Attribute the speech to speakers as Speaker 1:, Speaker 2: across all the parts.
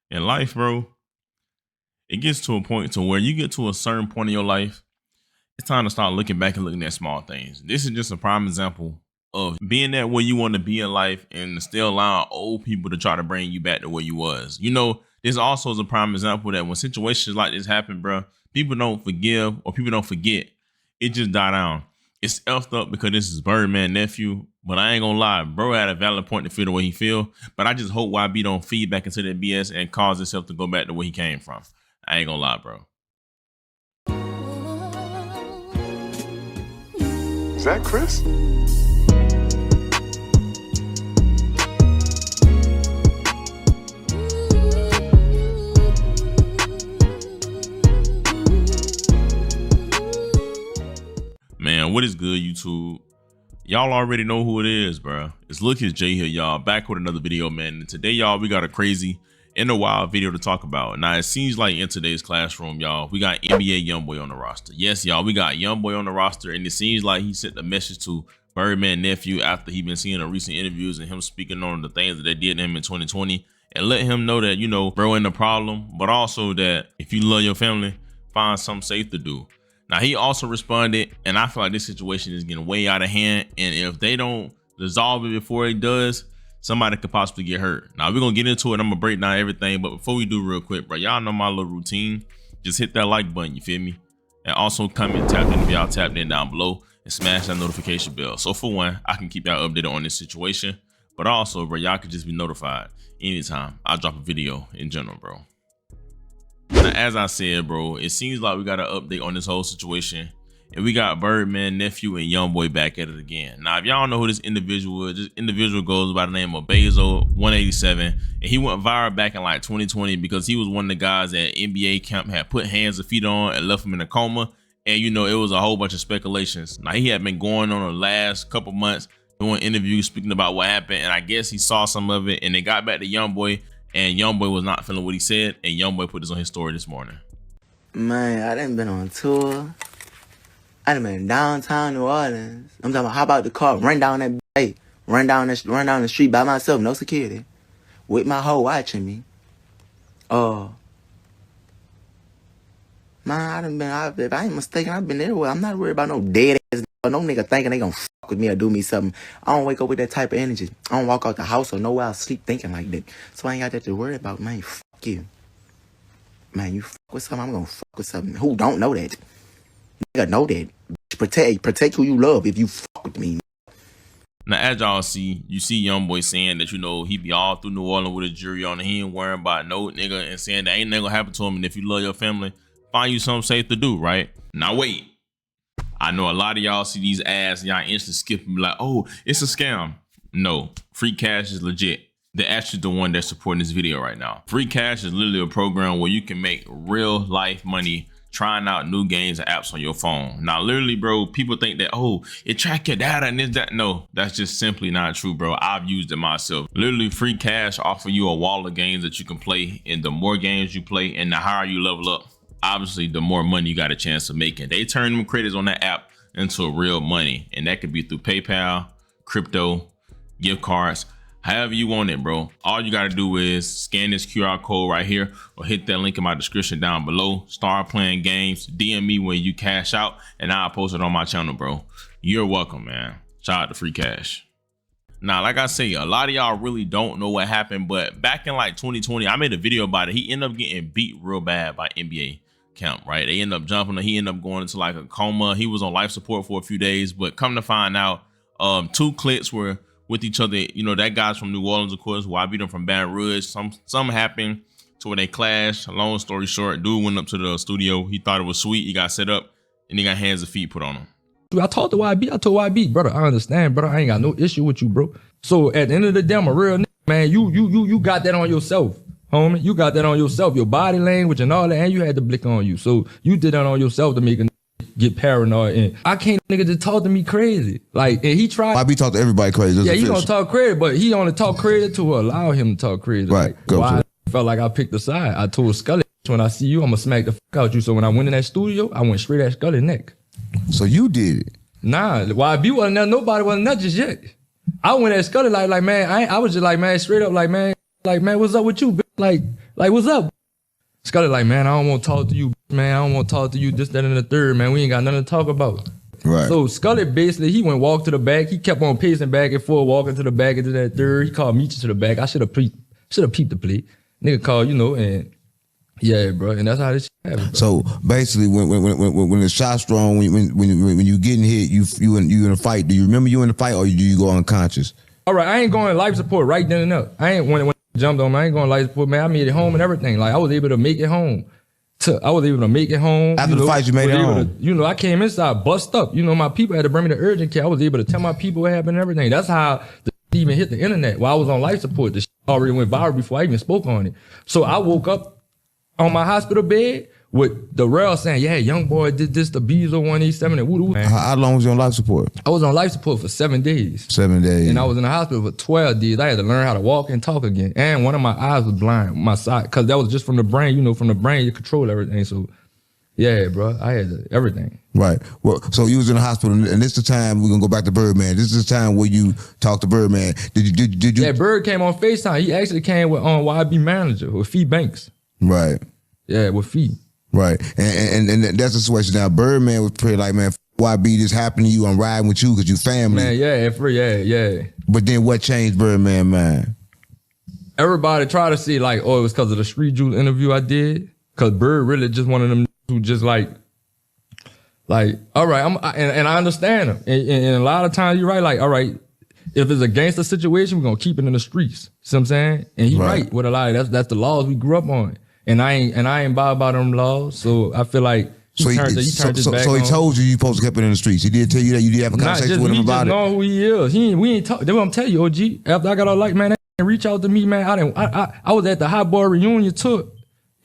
Speaker 1: In life, bro, it gets to a point to where you get to a certain point in your life, it's time to start looking back and looking at small things. This is just a prime example of being that where you want to be in life and still allowing old people to try to bring you back to where you was. You know, this also is a prime example that when situations like this happen, bro, people don't forgive or people don't forget. It just die down. It's effed up because this is Birdman Nephew, but I ain't gonna lie, bro had a valid point to feel the way he feel, but I just hope YB don't feed back into that BS and cause himself to go back to where he came from. I ain't gonna lie, bro.
Speaker 2: Is that Chris?
Speaker 1: Man, what is good, YouTube? Y'all already know who it is, bro. It's Lucas J here, y'all. Back with another video, man. And today, y'all, we got a crazy in a wild video to talk about. Now, it seems like in today's classroom, y'all, we got NBA YoungBoy on the roster. Yes, y'all, we got YoungBoy on the roster, and it seems like he sent a message to Birdman Nephew after he been seeing the recent interviews and him speaking on the things that they did to him in 2020 and let him know that, you know, bro ain't a problem, but also that if you love your family, find something safe to do. Now, he also responded, and I feel like this situation is getting way out of hand, and if they don't resolve it before it does, somebody could possibly get hurt. Now, we're going to get into it. I'm going to break down everything, but before we do real quick, bro, y'all know my little routine. Just hit that like button, you feel me? And also comment, tap in if y'all tapped in down below, and smash that notification bell. So for one, I can keep y'all updated on this situation, but also, bro, y'all could just be notified anytime I drop a video in general, bro. Now, as I said, bro, it seems like we got an update on this whole situation, and we got Birdman Nephew and YoungBoy back at it again. Now, if y'all don't know who this individual is, this individual goes by the name of Bezo187, and he went viral back in like 2020 because he was one of the guys that NBA camp had put hands and feet on and left him in a coma. And you know, it was a whole bunch of speculations. Now, he had been going on the last couple months doing interviews speaking about what happened, and I guess he saw some of it, and they got back to YoungBoy. And YoungBoy was not feeling what he said, and YoungBoy put this on his story this morning.
Speaker 3: Man, I done been on tour. I done been downtown New Orleans. I'm talking about hop out the car, run down that bay, run down the street by myself, no security, with my hoe watching me. Man, if I ain't mistaken, I've been everywhere. I'm not worried about no dead ass, no nigga thinking they gonna fuck with me or do me something. I don't wake up with that type of energy. I don't walk out the house or nowhere I sleep thinking like that. So I ain't got that to worry about, man. Fuck you. Man, you fuck with something, I'm gonna fuck with something. Who don't know that? Nigga know that. Protect who you love if you fuck with me.
Speaker 1: Now, as y'all see, you see YoungBoy saying that, you know, he be all through New Orleans with a jury on and he ain't worrying about no nigga, and saying that ain't nothing gonna happen to him, and if you love your family, find you something safe to do, right? Now, wait. I know a lot of y'all see these ads and y'all instantly skip and be like, oh, it's a scam. No, Free Cash is legit. They're actually the one that's supporting this video right now. Free Cash is literally a program where you can make real life money trying out new games and apps on your phone. Now, literally, bro, people think that, oh, it track your data and this, that. No, that's just simply not true, bro. I've used it myself. Literally, Free Cash offer you a wall of games that you can play, and the more games you play and the higher you level up, obviously, the more money you got a chance of making. They turn them credits on that app into real money, and that could be through PayPal, crypto, gift cards, however you want it, bro. All you got to do is scan this QR code right here or hit that link in my description down below. Start playing games, DM me when you cash out, and I'll post it on my channel, bro. You're welcome, man. Shout out to Free Cash. Now, like I say, a lot of y'all really don't know what happened, but back in like 2020, I made a video about it. He ended up getting beat real bad by NBA camp, right? They ended up jumping him. He ended up going into like a coma. He was on life support for a few days, but come to find out, two cliques were with each other. You know, that guy's from New Orleans, of course, who I beat him from Baton Rouge. Something happened to where they clashed. Long story short, dude went up to the studio. He thought it was sweet. He got set up, and he got hands and feet put on him.
Speaker 4: I talked to YB. I told YB, brother, I understand, brother. I ain't got no issue with you, bro. So at the end of the day, I'm a real nigga, man. You got that on yourself, homie. You got that on yourself. Your body language and all that, and you had the blick on you. So you did that on yourself to make a get paranoid. And I can't nigga just talk to me crazy. Like, and he tried.
Speaker 5: YB talk to everybody crazy.
Speaker 4: Yeah, he gonna talk crazy, but he only talk crazy to allow him to talk crazy.
Speaker 5: Right.
Speaker 4: Like,
Speaker 5: Go
Speaker 4: why I felt like I picked a side. I told Scully, when I see you, I'm gonna smack the fuck out you. So when I went in that studio, I went straight at Scully's neck.
Speaker 5: So you did it?
Speaker 4: Nah, YB wasn't there. Nobody wasn't there just yet. I went at Scully like man, I was just like, man, straight up like, man, what's up with you? Like, Like, what's up? Scully like, man, I don't want to talk to you, man. I don't want to talk to you, this, that, and the third, man. We ain't got nothing to talk about.
Speaker 5: Right.
Speaker 4: So Scully basically, he went walk to the back. He kept on pacing back and forth, walking to the back into that third. He called Meechie to the back. I should have peeped the play. Nigga called, and yeah, bro. And that's how this shit happened, bro.
Speaker 5: So basically, when the shot's thrown, when you getting hit, you in a fight. Do you remember you in the fight, or do you go unconscious?
Speaker 4: All right, I ain't going life support right then and there. I ain't when it jumped on me. I ain't going life support, man. I made it home and everything. Like I was able to make it home. I was able to make it home.
Speaker 5: After the fight, you made it home.
Speaker 4: I came inside, bust up. My people had to bring me to urgent care. I was able to tell my people what happened and everything. That's how the even hit the internet. While I was on life support, the shit already went viral before I even spoke on it. So I woke up on my hospital bed with the rail saying, yeah, YoungBoy did this, the Beezer 187 and woo-doo.
Speaker 5: How long was you on life support?
Speaker 4: I was on life support for 7 days.
Speaker 5: 7 days.
Speaker 4: And I was in the hospital for 12 days. I had to learn how to walk and talk again. And one of my eyes was blind, my side, because that was just from the brain. From the brain, you control everything. So, yeah, bro, I had everything.
Speaker 5: Right. Well, so you was in the hospital, and this is the time, we're going to go back to Birdman. This is the time where you talked to Birdman. Did you?
Speaker 4: Yeah, Bird came on FaceTime. He actually came with YB manager, with Fee Banks.
Speaker 5: Right.
Speaker 4: Yeah, with Fee.
Speaker 5: Right. And that's the situation now. Birdman was pretty like, man, YB, this happened to you, I'm riding with you because you family.
Speaker 4: Man, yeah.
Speaker 5: But then what changed Birdman mind?
Speaker 4: Everybody tried to see like, oh, it was because of the Street Jewel interview I did. Because Bird really just one of them who just like, all right, and I understand him. And a lot of times you're right, like, all right, if it's a gangster situation, we're going to keep it in the streets. See what I'm saying? And he's right with a lot of that's the laws we grew up on. And I ain't bothered by them laws, so I feel like he turned his back
Speaker 5: So he
Speaker 4: on.
Speaker 5: told you supposed to keep it in the streets. He did tell you that you did have a conversation with him about it.
Speaker 4: Know who he is. We ain't talk. That's what I'm telling you, OG. After I got all like, man, they reach out to me, man. I was at the Hot Boy reunion tour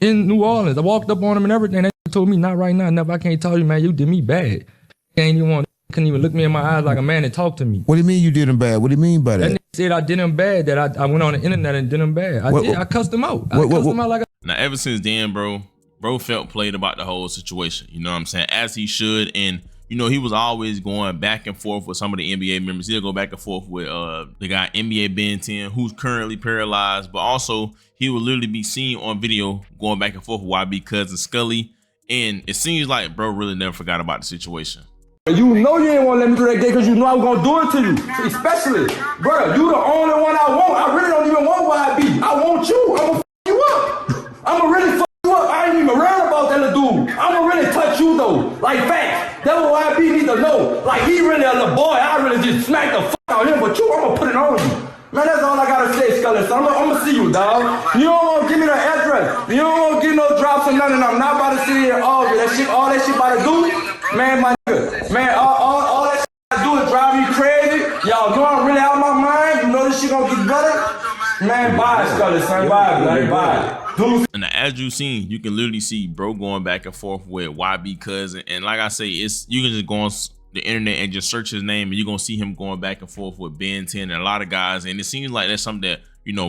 Speaker 4: in New Orleans. I walked up on him and everything. They told me, not right now, never. I can't tell you, man. You did me bad. Couldn't even look me in my eyes like a man and talk to me.
Speaker 5: What do you mean you did him bad? What do you mean by that?
Speaker 4: That nigga said I did him bad. That I went on the internet and did him bad. I cussed him out. I cussed him out like.
Speaker 1: Now, ever since then, bro felt played about the whole situation. You know what I'm saying? As he should. And, he was always going back and forth with some of the NBA members. He'll go back and forth with the guy NBA Ben 10, who's currently paralyzed. But also, he would literally be seen on video going back and forth with YB cousin Scully. And it seems like bro really never forgot about the situation.
Speaker 2: You know you ain't want to let me do that gay because you know I was going to do it to you. Especially, bro, you the only one I want. I really don't even want YB. I want you. I'm going to f*** you up. I'm going to really f*** you up. I ain't even worried about that little dude. I'm going to really touch you, though. Like, facts. That's what YB need to know. Like, he really a little boy. I really just smacked the f*** out of him. But you, I'm going to put it on you. Man, that's all I got to say, Scully. So I'm going to see you, dog. You don't want to give me the address. You don't want to give no drops or nothing. I'm not about to sit here and argue. All that shit about to do, man, my nigga. Man, all that shit I do is drive me crazy. Y'all know I'm really out of my mind. You know this shit gonna get better. Man, bye, Scully, son. Bye, buddy. Bye.
Speaker 1: And as you seen, you can literally see bro going back and forth with YB cousin. And like I say, you can just go on the internet and just search his name and you're gonna see him going back and forth with Ben 10 and a lot of guys. And it seems like that's something that,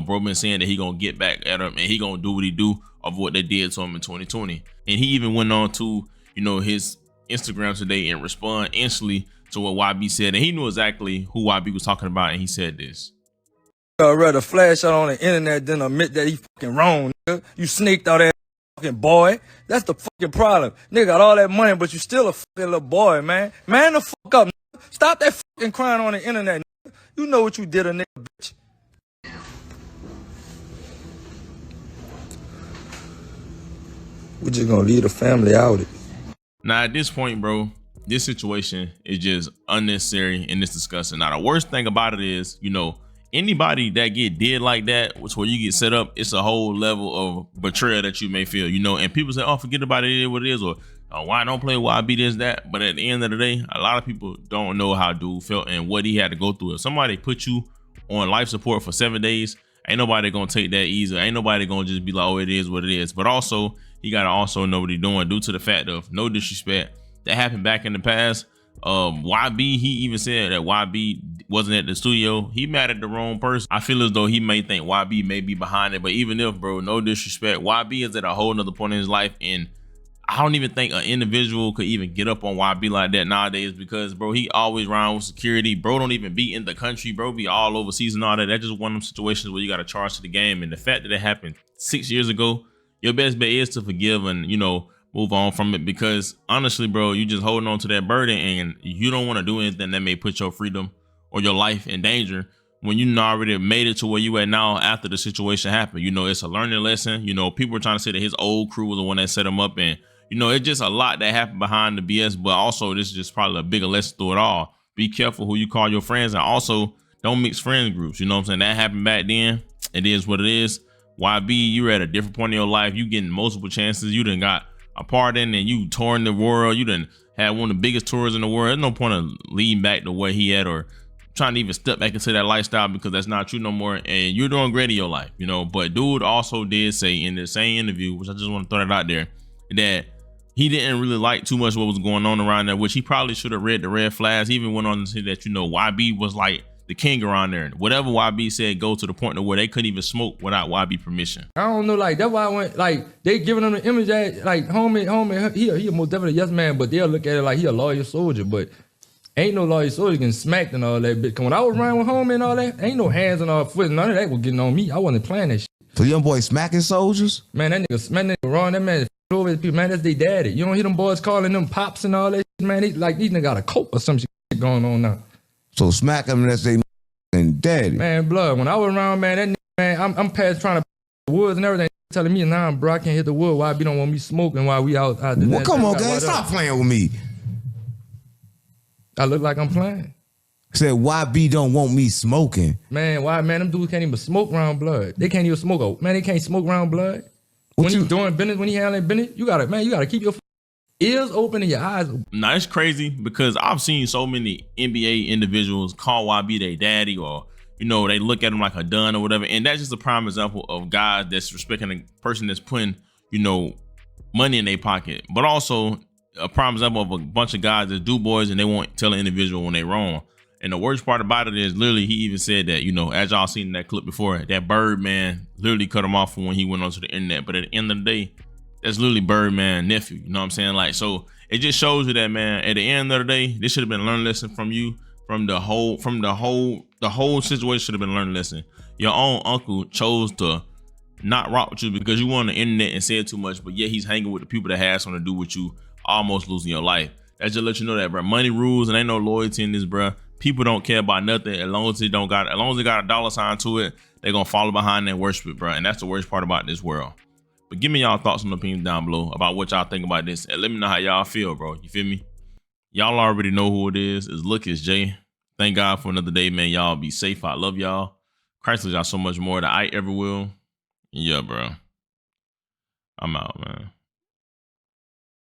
Speaker 1: bro been saying that he gonna get back at him and he gonna do what he do of what they did to him in 2020. And he even went on to, his Instagram today and respond instantly to what YB said. And he knew exactly who YB was talking about. And he said this.
Speaker 2: I'd rather flash out on the internet than admit that he fucking wrong, nigga. You snaked out that fucking boy. That's the fucking problem. Nigga got all that money, but you still a fucking little boy, man. Man the fuck up, nigga. Stop that fucking crying on the internet, nigga. You know what you did, a nigga, bitch. We just gonna leave the family out of it.
Speaker 1: Now, at this point, bro, this situation is just unnecessary and it's disgusting. Now, the worst thing about it is, anybody that get dead like that, which where you get set up, it's a whole level of betrayal that you may feel, and people say, oh, forget about it, it is what it is, or why don't play YB this, that. But at the end of the day, a lot of people don't know how dude felt and what he had to go through. If somebody put you on life support for 7 days, ain't nobody gonna take that easy. Ain't nobody gonna just be like, oh, it is what it is. But also, you gotta also know what he's doing due to the fact of no disrespect that happened back in the past. YB, he even said that YB wasn't at the studio. He mad at the wrong person. I feel as though he may think YB may be behind it, but even if, bro, no disrespect, YB is at a whole nother point in his life, and I don't even think an individual could even get up on YB like that nowadays because, bro, he always around with security. Bro don't even be in the country. Bro be all overseas and all that. That's just one of them situations where you got to charge to the game. And the fact that it happened 6 years ago, your best bet is to forgive and, you know, move on from it because, honestly, bro, you just holding on to that burden and you don't want to do anything that may put your freedom or your life in danger when you already made it to where you at now after the situation happened. You know, it's a learning lesson. You know, people are trying to say that his old crew was the one that set him up, and you know, it's just a lot that happened behind the BS, but also this is just probably a bigger lesson through it all. Be careful who you call your friends, and also don't mix friend groups. You know what I'm saying? That happened back then. It is what it is. YB, you're at a different point in your life. You getting multiple chances. You done got a part in and you touring the world. You done had one of the biggest tours in the world. There's no point of leading back to where he at or trying to even step back into that lifestyle because that's not you no more. And you're doing great in your life, you know. But dude also did say in the same interview, which I just want to throw that out there, that he didn't really like too much what was going on around there, which he probably should have read the red flags. He even went on to say that, you know, YB was like the king around there. Whatever YB said go to the point to where they couldn't even smoke without YB permission.
Speaker 4: I don't know, like, that's why I went, like, they giving him the image that, like, homie, he most definitely a yes man, but they'll look at it like he a loyal soldier, but ain't no loyal soldier getting smacked and all that. But when I was around with homie and all that, ain't no hands and all foot, none of that was getting on me. I wasn't playing that shit.
Speaker 5: So young boy smacking soldiers?
Speaker 4: Man, that nigga wrong, that man over his people, man, that's they daddy. You don't hear them boys calling them pops and all that shit, man. These niggas got a coat or some shit going on now.
Speaker 5: So smack them, that's they and daddy.
Speaker 4: Man, blood, when I was around, man, that nigga, man, I'm past trying to the woods and everything, telling me, nah, bro, I can't hit the wood. Why you don't want me smoking while we out there?
Speaker 5: Well, come on, guys, stop playing with me.
Speaker 4: I look like I'm playing.
Speaker 5: Said YB don't want me smoking.
Speaker 4: Man, why, man, them dudes can't even smoke around blood. They can't even smoke, man, they can't smoke around blood.
Speaker 5: What
Speaker 4: When
Speaker 5: you
Speaker 4: you doing business, when you handling business, you gotta keep your ears open and your eyes open.
Speaker 1: Nah, it's crazy because I've seen so many NBA individuals call YB their daddy, or you know, they look at him like a dun or whatever, and that's just a prime example of guys that's respecting a person that's putting, you know, money in their pocket, but also a prime example of a bunch of guys that do boys and they won't tell an individual when they wrong. And the worst part about it is literally he even said that, you know, as y'all seen in that clip before, that Birdman literally cut him off from when he went onto the internet. But at the end of the day, that's literally Birdman nephew. You know what I'm saying? Like, so it just shows you that, man, at the end of the day, this should have been a learning lesson from you, from the whole situation should have been a learning lesson. Your own uncle chose to not rock with you because you were on the internet and said too much, but yet he's hanging with the people that had something to do with you, almost losing your life. That just let you know that, bro. Money rules and ain't no loyalty in this, bro. People don't care about nothing as long as they got a dollar sign to it. They're gonna follow behind and worship it, bro. And that's the worst part about this world. But give me y'all thoughts and opinions down below about what y'all think about this, and let me know how y'all feel, bro. You feel me? Y'all already know who it is. It's Lucas J. Thank God for another day, man. Y'all be safe. I love y'all. Christ loves y'all so much more than I ever will. Yeah, bro. I'm out, man.